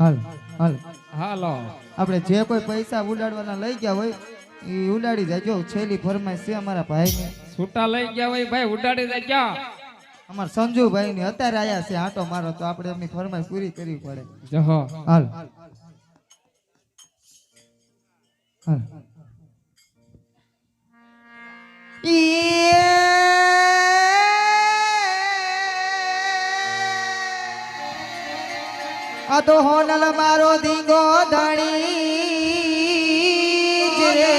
હાલ હાલ હાલો આપણે જે કોઈ પૈસા ઉડાડવાના લઈ ગયા હોય એ ઉડાડી દેજો છેલ્લી ફરમાઈશ છે અમારા ભાઈની છૂટા લઈ ગયા હોય ભાઈ ઉડાડી દે ક્યાં અમારા સંજુભાઈ ની અત્યારે આયા છે આટો મારો તો આપણે એમની ફરમાઈશ પૂરી કરવી પડે જહો હાલ હાલ આ તો હોનલ મારો ધીંગો ધણી રે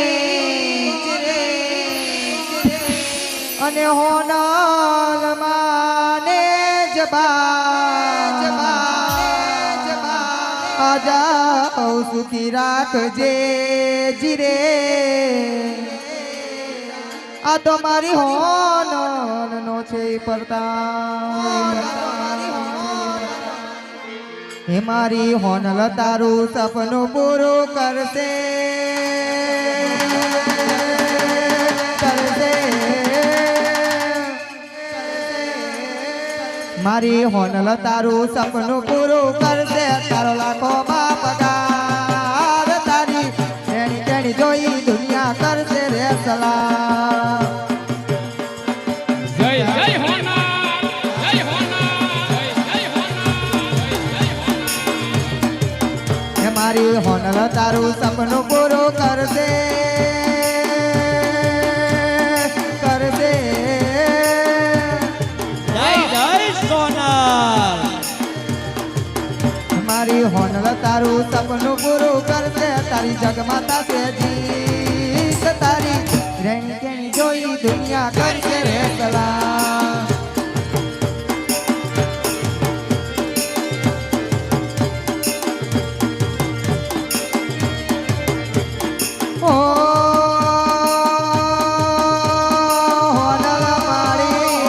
અને હોનલ માને જબા આજા સુખી રાખજે જીરે આ તો મારી હોનલ નો છે પડતા હે મારી હોનલ તારું સપનું પૂરું કરશે મારી હોનલ તારું સપનું પૂરું કરશે તારો લાખો માં પગાર તારી તેણી તેણી જોઈ દુનિયા કરશે રે સલામ જય જય હોના જય હોના જય હે મારી હોનલ તારું સપનું પૂરું કરશે કરશે જય જય સોનલ મારી હોનલ તારું સપનું પૂરું કરશે તારી જગમાતા છે જીત તારી રેણી કેણી જોઈ દુનિયા કરશે રે સલામ ઓ હોનલ મારી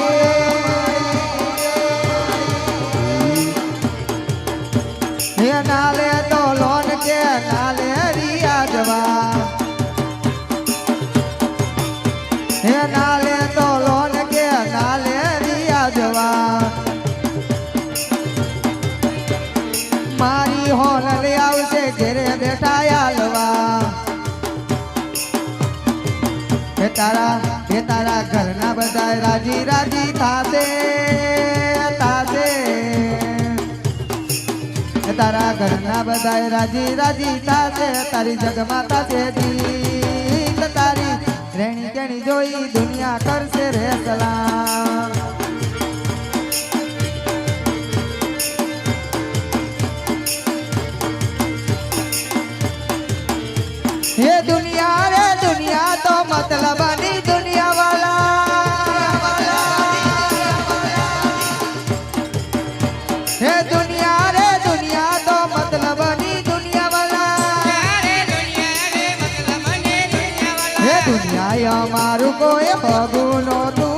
હે નાલે તો લોન કે નાલે રિયા જવા હે નાલે તો લોન કે નાલે રિયા જવા મારી હોનલ આવશે ઘેરે બેઠા આલવા હે તારા ઘરના બધા રાજી રાજી થાશે થાશે તારા ઘરના બધા રાજી રાજી થાશે તારી જગમાતા છે જીત તારી રેણી કેણી જોઈ દુનિયા કરશે રે સલામ ये दुनिया रे दुनिया तो मतलब नहीं दुनिया वाला ये दुनिया रे दुनिया तो मतलब नहीं दुनिया वाला ये दुनिया हमारू कोई भगुनो तू